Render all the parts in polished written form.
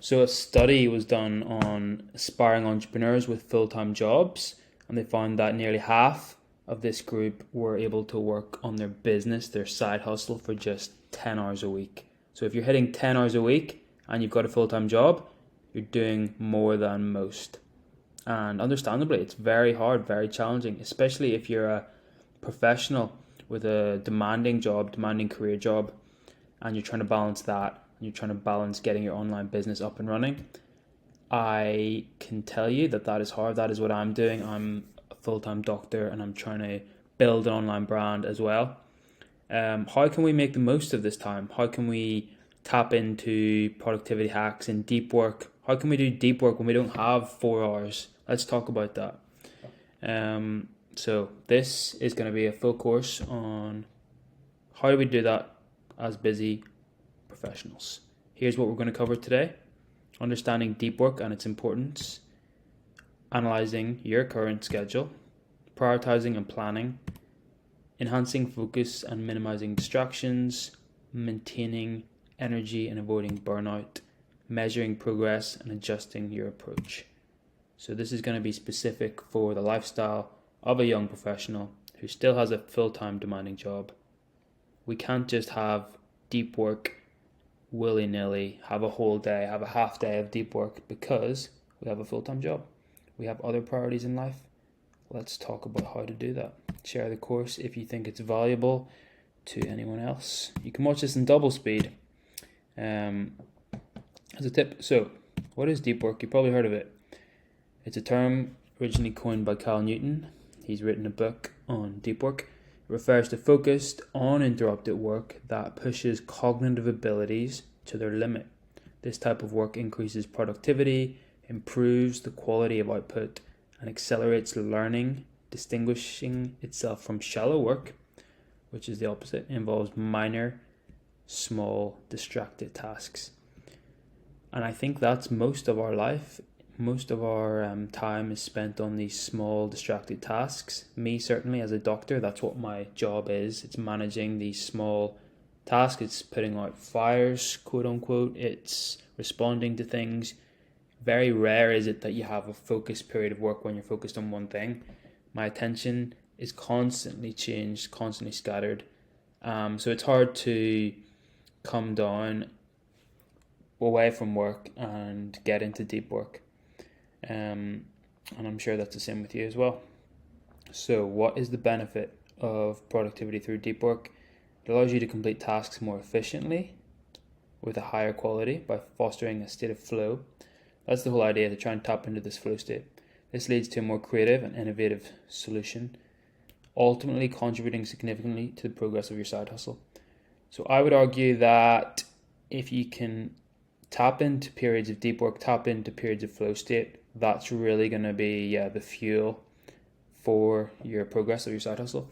So a study was done on aspiring entrepreneurs with full-time jobs, and they found that nearly half of this group were able to work on their business, their side hustle, for just 10 hours a week. So if you're hitting 10 hours a week and you've got a full-time job, you're doing more than most. And understandably, it's very hard, very challenging, especially if you're a professional with a demanding job, demanding career job, and you're trying to balance that. You're trying to balance getting your online business up and running. I can tell you that that is hard. That is what I'm doing. I'm a full-time doctor and I'm trying to build an online brand as well. How can we make the most of this time? How can we tap into productivity hacks and deep work? How can we do deep work when we don't have 4 hours? Let's talk about that. So this is going to be a full course on how do we do that as busy professionals. Here's what we're going to cover today: understanding deep work and its importance, analyzing your current schedule, prioritizing and planning, enhancing focus and minimizing distractions, maintaining energy and avoiding burnout, measuring progress and adjusting your approach. So this is going to be specific for the lifestyle of a young professional who still has a full-time demanding job. We can't just have deep work willy-nilly, have a whole day, have a half day of deep work because we have a full-time job. We have other priorities in life. Let's talk about how to do that. Share the course if you think it's valuable to anyone else. You can watch this in double speed. As a tip, so what is deep work? You've probably heard of it. It's a term originally coined by Cal Newton. He's written a book on deep work. It refers to focused, uninterrupted work that pushes cognitive abilities to their limit. This type of work increases productivity, improves the quality of output, and accelerates learning, distinguishing itself from shallow work, which is the opposite. It involves minor, small, distracted tasks. And I think that's most of our life. Most of our time is spent on these small, distracted tasks. Me, certainly, as a doctor, that's what my job is. It's managing these small tasks. It's putting out fires, quote unquote. It's responding to things. Very rare is it that you have a focused period of work when you're focused on one thing. My attention is constantly changed, constantly scattered. So it's hard to come down away from work and get into deep work. And I'm sure that's the same with you as well. So what is the benefit of productivity through deep work? It allows you to complete tasks more efficiently with a higher quality by fostering a state of flow. That's the whole idea, to try and tap into this flow state. This leads to a more creative and innovative solution, ultimately contributing significantly to the progress of your side hustle. So I would argue that if you can tap into periods of deep work, tap into periods of flow state, that's really going to be the fuel for your progress of your side hustle.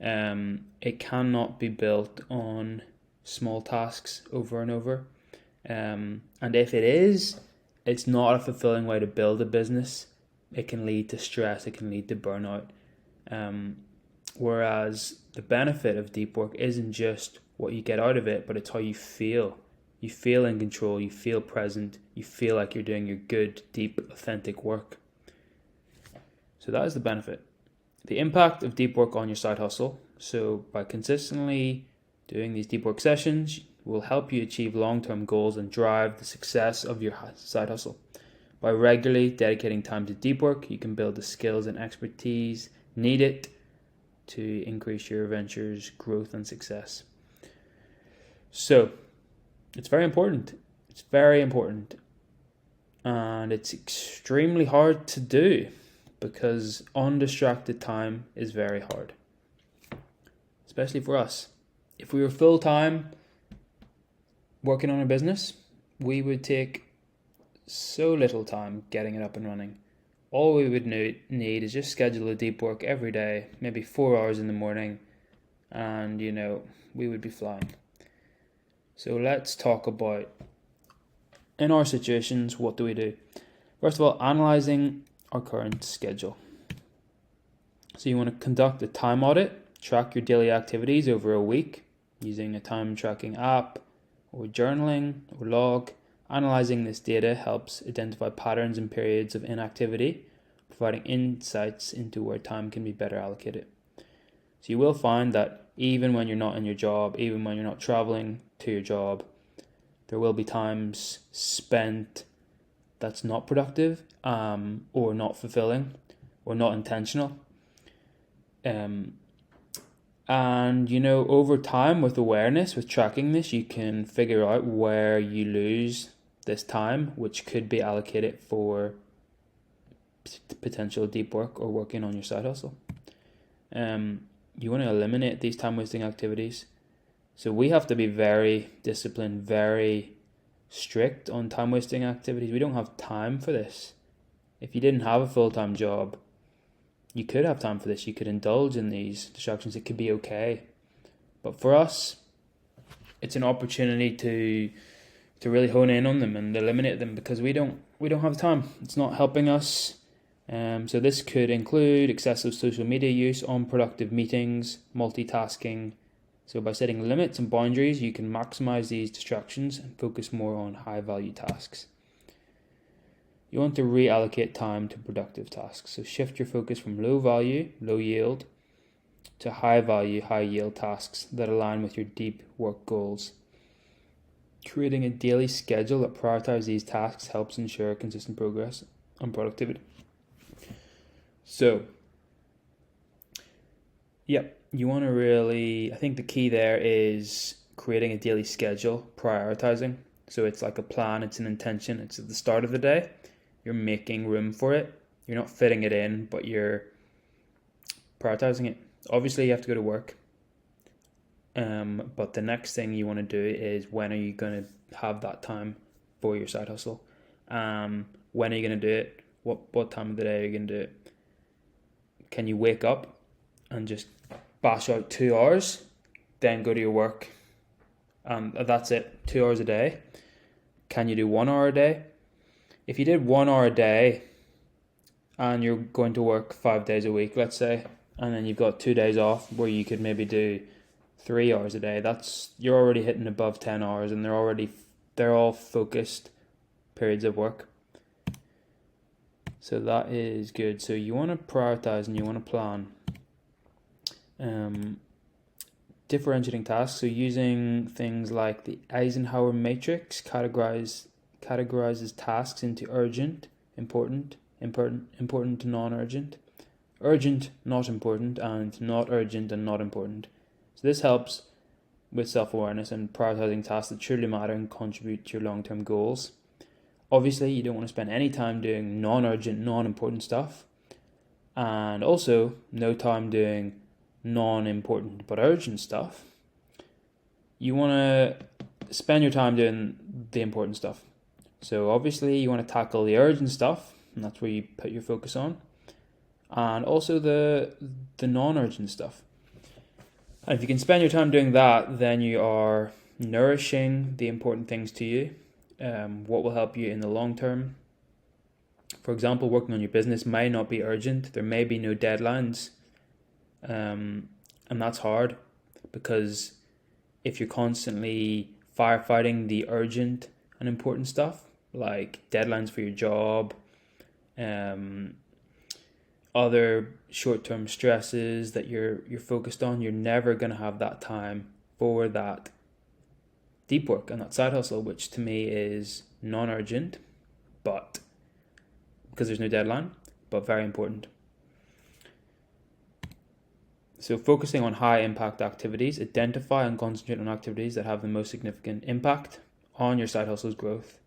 It cannot be built on small tasks over and over. And if it is, it's not a fulfilling way to build a business. It can lead to stress. It can lead to burnout. Whereas the benefit of deep work isn't just what you get out of it, but it's how you feel. You feel in control, you feel present, you feel like you're doing your good, deep, authentic work. So that is the benefit. The impact of deep work on your side hustle. So by consistently doing these deep work sessions will help you achieve long-term goals and drive the success of your side hustle. By regularly dedicating time to deep work, you can build the skills and expertise needed to increase your venture's growth and success. So it's very important. It's very important. And it's extremely hard to do because undistracted time is very hard, especially for us. If we were full-time working on a business, we would take so little time getting it up and running. All we would need is just schedule a deep work every day, maybe 4 hours in the morning, and we would be flying. So let's talk about, in our situations, what do we do? First of all, analyzing our current schedule. So you want to conduct a time audit, track your daily activities over a week using a time tracking app or journaling or log, Analyzing this data helps identify patterns and periods of inactivity, providing insights into where time can be better allocated. So you will find that even when you're not in your job, even when you're not traveling to your job, there will be times spent that's not productive, or not fulfilling, or not intentional. And over time, with awareness, with tracking this, you can figure out where you lose this time, which could be allocated for potential deep work or working on your side hustle. You want to eliminate these time wasting activities. So we have to be very disciplined, very strict on time wasting activities. We don't have time for this. If you didn't have a full-time job, you could have time for this. You could indulge in these distractions. It could be okay. But for us, it's an opportunity to really hone in on them and eliminate them, because we don't have time. It's not helping us. So this could include excessive social media use, unproductive meetings, multitasking. So by setting limits and boundaries, you can maximize these distractions and focus more on high-value tasks. You want to reallocate time to productive tasks. So shift your focus from low value, low yield, to high value, high yield tasks that align with your deep work goals. Creating a daily schedule that prioritizes these tasks helps ensure consistent progress and productivity. So, you want to really, I think the key there is creating a daily schedule, prioritizing. So it's like a plan, it's an intention, it's at the start of the day. You're making room for it. You're not fitting it in, but you're prioritizing it. Obviously, you have to go to work. But the next thing you want to do is, when are you going to have that time for your side hustle? When are you going to do it? What time of the day are you going to do it? Can you wake up and just bash out 2 hours, then go to your work? That's it, 2 hours a day. Can you do 1 hour a day? If you did 1 hour a day and you're going to work 5 days a week, let's say, and then you've got 2 days off where you could maybe do 3 hours a day, you're already hitting above 10 hours, and they're all focused periods of work. So that is good. So you want to prioritize and you want to plan. Differentiating tasks. So using things like the Eisenhower matrix categorizes tasks into urgent, important to non-urgent, urgent, not important, and not urgent and not important. So this helps with self-awareness and prioritizing tasks that truly matter and contribute to your long-term goals. Obviously, you don't want to spend any time doing non-urgent, non-important stuff, and also no time doing non-important but urgent stuff. You want to spend your time doing the important stuff. So obviously, you want to tackle the urgent stuff, and that's where you put your focus on, and also the non-urgent stuff. And if you can spend your time doing that, then you are nourishing the important things to you. What will help you in the long term. For example, working on your business may not be urgent. There may be no deadlines. And that's hard, because if you're constantly firefighting the urgent and important stuff, like deadlines for your job, other short-term stresses that you're focused on, you're never going to have that time for that deep work and that side hustle, which to me is non-urgent, but because there's no deadline, but very important. So focusing on high impact activities, identify and concentrate on activities that have the most significant impact on your side hustle's growth.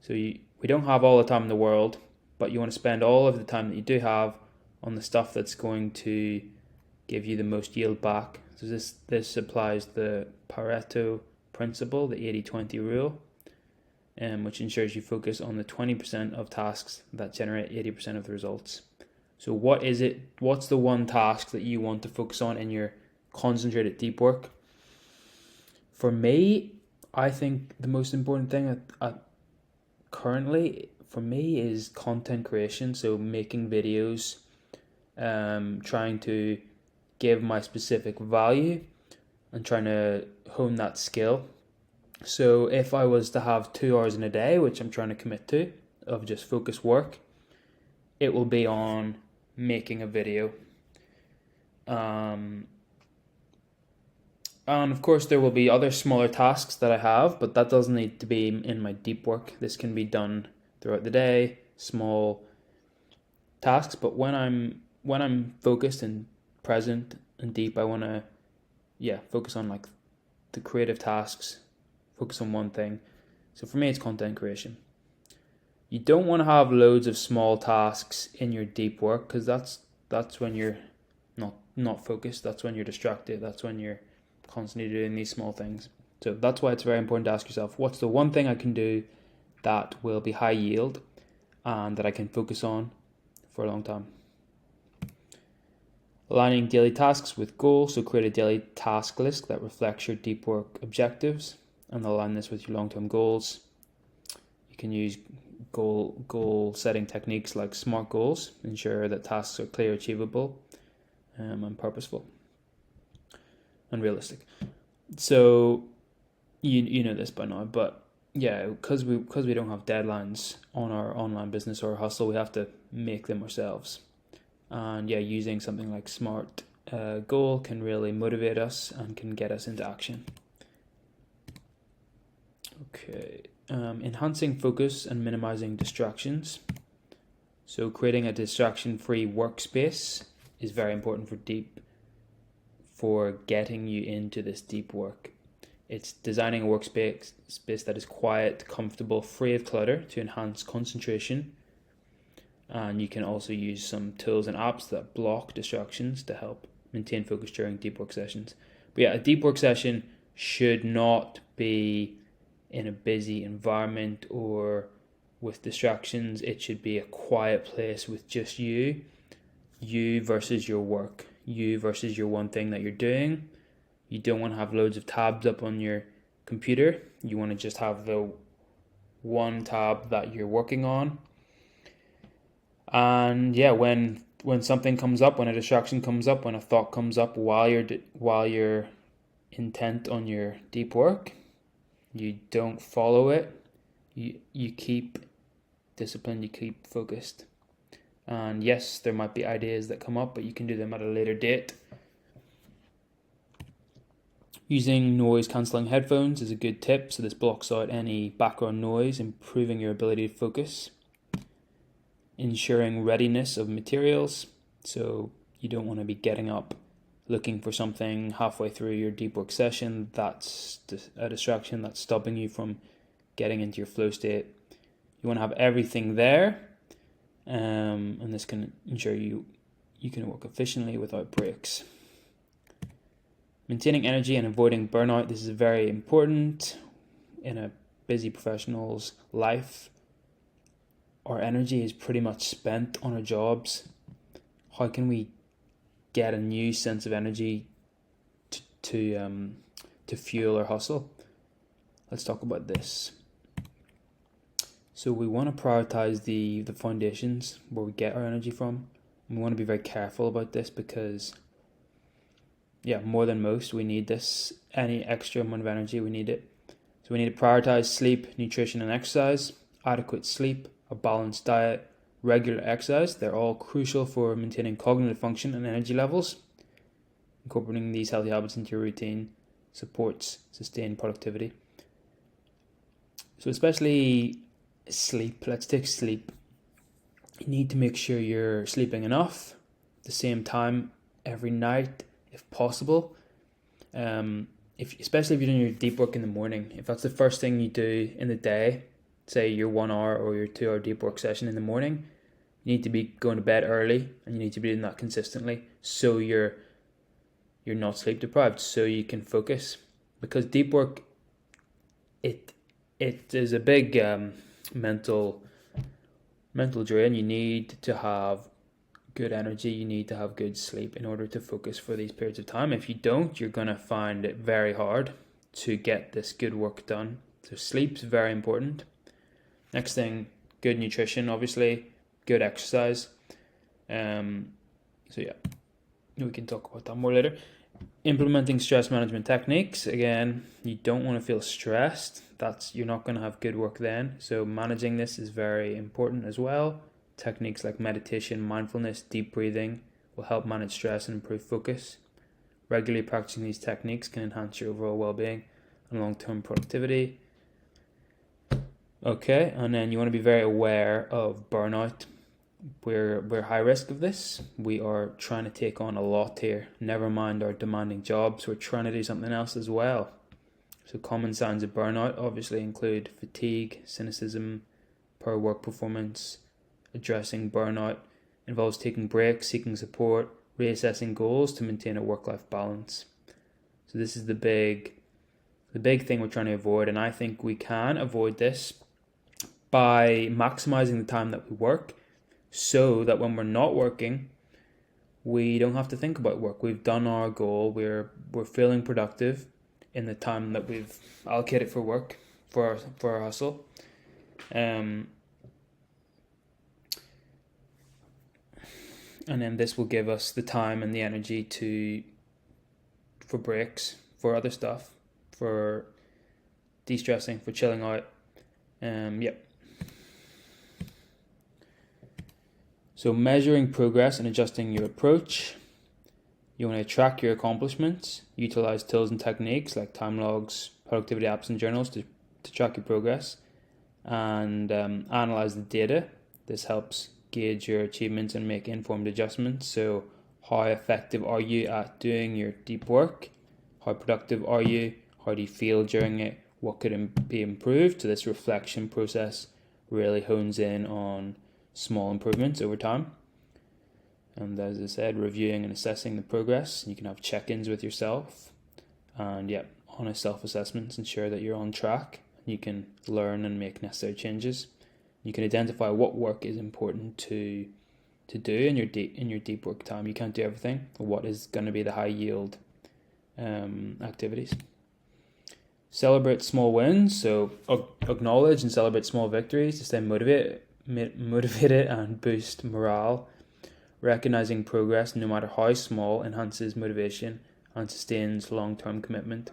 So we don't have all the time in the world, but you want to spend all of the time that you do have on the stuff that's going to give you the most yield back. So this applies the Pareto principle, the 80-20 rule, which ensures you focus on the 20% of tasks that generate 80% of the results. So what is it? What's the one task that you want to focus on in your concentrated deep work? For me, I think the most important thing currently for me is content creation. So making videos, trying to give my specific value and trying to hone that skill. So if I was to have 2 hours in a day, which I'm trying to commit to, of just focused work, it will be on making a video. And of course there will be other smaller tasks that I have, but that doesn't need to be in my deep work. This can be done throughout the day, small tasks. But when I'm focused and present and deep, I want to focus on like the creative tasks, focus on one thing. So for me, it's content creation. You don't want to have loads of small tasks in your deep work, because that's when you're not focused. That's when you're distracted. That's when you're constantly doing these small things. So that's why it's very important to ask yourself, what's the one thing I can do that will be high yield and that I can focus on for a long time? Aligning daily tasks with goals. So create a daily task list that reflects your deep work objectives and align this with your long-term goals. You can use goal setting techniques like SMART goals. Ensure that tasks are clear, achievable, and purposeful and realistic. So you know this by now, but yeah, because we don't have deadlines on our online business or hustle, we have to make them ourselves. And yeah, using something like SMART goal can really motivate us and can get us into action. Okay, enhancing focus and minimizing distractions. So creating a distraction-free workspace is very important for getting you into this deep work. It's designing a workspace that is quiet, comfortable, free of clutter to enhance concentration. And you can also use some tools and apps that block distractions to help maintain focus during deep work sessions. But yeah, a deep work session should not be in a busy environment or with distractions. It should be a quiet place with just you versus your work, you versus your one thing that you're doing. You don't want to have loads of tabs up on your computer. You want to just have the one tab that you're working on. And yeah, when something comes up, when a distraction comes up, when a thought comes up while you're intent on your deep work, you don't follow it. You keep disciplined, you keep focused. And yes, there might be ideas that come up, but you can do them at a later date. Using noise cancelling headphones is a good tip. So this blocks out any background noise, improving your ability to focus. Ensuring readiness of materials. So you don't want to be getting up looking for something halfway through your deep work session. That's a distraction that's stopping you from getting into your flow state. You want to have everything there, and this can ensure you can work efficiently without breaks. Maintaining energy and avoiding burnout. This is very important in a busy professional's life. Our energy is pretty much spent on our jobs. How can we get a new sense of energy to fuel our hustle? Let's talk about this. So we want to prioritize the foundations where we get our energy from. We want to be very careful about this because, more than most, we need this. Any extra amount of energy, we need it. So we need to prioritize sleep, nutrition, and exercise. Adequate sleep, a balanced diet, regular exercise. They're all crucial for maintaining cognitive function and energy levels. Incorporating these healthy habits into your routine supports sustained productivity. So especially sleep, let's take sleep. You need to make sure you're sleeping enough, the same time every night if possible. Especially if you're doing your deep work in the morning, if that's the first thing you do in the day, say your 1 hour or your 2 hour deep work session in the morning, you need to be going to bed early and you need to be doing that consistently so you're not sleep deprived, so you can focus. Because deep work, it is a big mental drain. You need to have good energy, you need to have good sleep in order to focus for these periods of time. If you don't, you're going to find it very hard to get this good work done. So sleep's very important. Next thing, good nutrition, obviously, good exercise. We can talk about that more later. Implementing stress management techniques. Again, you don't want to feel stressed. You're not going to have good work then. So managing this is very important as well. Techniques like meditation, mindfulness, deep breathing will help manage stress and improve focus. Regularly practicing these techniques can enhance your overall well-being and long-term productivity. Okay, and then you want to be very aware of burnout. We're high risk of this. We are trying to take on a lot here. Never mind our demanding jobs, we're trying to do something else as well. So common signs of burnout obviously include fatigue, cynicism, poor work performance. Addressing burnout involves taking breaks, seeking support, reassessing goals to maintain a work-life balance. So this is the big thing we're trying to avoid, and I think we can avoid this by maximizing the time that we work, so that when we're not working, we don't have to think about work. We've done our goal. We're feeling productive in the time that we've allocated for work, for our hustle. And then this will give us the time and the energy for breaks, for other stuff, for de-stressing, for chilling out. So measuring progress and adjusting your approach. You want to track your accomplishments, utilize tools and techniques like time logs, productivity apps and journals to track your progress, and analyze the data. This helps gauge your achievements and make informed adjustments. So how effective are you at doing your deep work? How productive are you? How do you feel during it? What could be improved? So this reflection process really hones in on small improvements over time. And as I said, reviewing and assessing the progress. You can have check-ins with yourself, and honest self-assessments ensure that you're on track. You can learn and make necessary changes. You can identify what work is important to do in your deep work time. You can't do everything. What is going to be the high yield activities? Celebrate small wins. So acknowledge and celebrate small victories to stay motivated and boost morale. Recognizing progress, no matter how small, enhances motivation and sustains long-term commitment.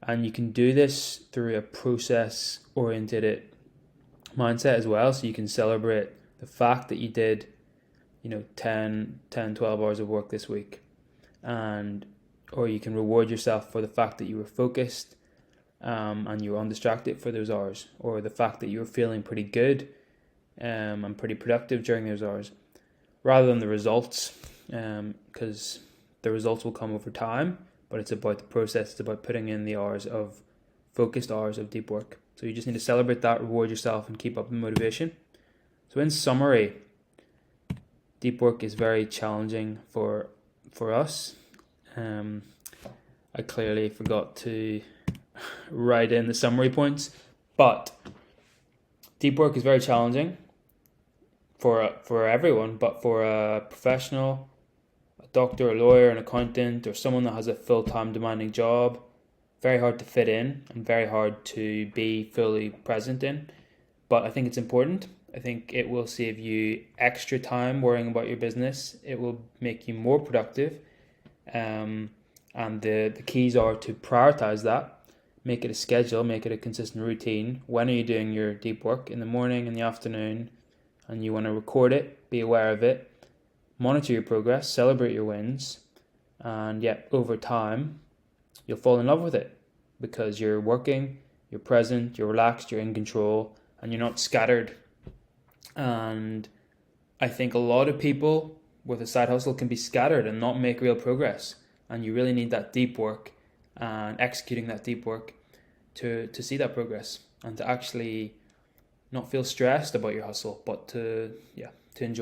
And you can do this through a process-oriented mindset as well. So you can celebrate the fact that you did 10, 12 hours of work this week, or you can reward yourself for the fact that you were focused and you were undistracted for those hours, or the fact that you were feeling pretty good and pretty productive during those hours, rather than the results, because the results will come over time, but it's about the process. It's about putting in the focused hours of deep work. So you just need to celebrate that, reward yourself, and keep up the motivation. So in summary, deep work is very challenging for us. I clearly forgot to write in the summary points, but deep work is very challenging for everyone, but for a professional, a doctor, a lawyer, an accountant, or someone that has a full-time demanding job, very hard to fit in and very hard to be fully present in. But I think it's important. I think it will save you extra time worrying about your business. It will make you more productive. And the keys are to prioritize that. Make it a schedule, make it a consistent routine. When are you doing your deep work? In the morning, in the afternoon? And you want to record it, be aware of it, monitor your progress, celebrate your wins, and over time, you'll fall in love with it because you're working, you're present, you're relaxed, you're in control, and you're not scattered. And I think a lot of people with a side hustle can be scattered and not make real progress. And you really need that deep work and executing that deep work to see that progress and to actually not feel stressed about your hustle, but to enjoy